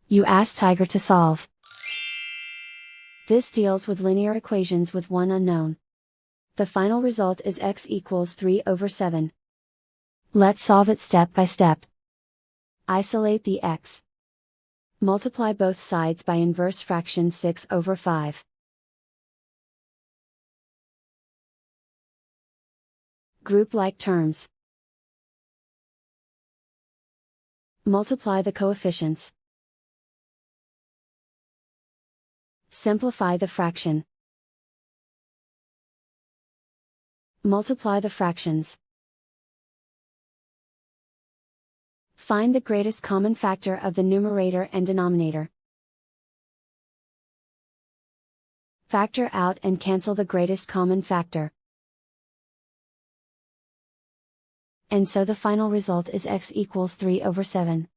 You ask Tiger to solve. This deals with linear equations with one unknown. The final result is x equals 3/7. Let's solve it step by step. Isolate the x. Multiply both sides by inverse fraction 6/5. Group like terms. Multiply the coefficients. Simplify the fraction. Multiply the fractions. Find the greatest common factor of the numerator and denominator. Factor out and cancel the greatest common factor. And so the final result is x equals 3/7.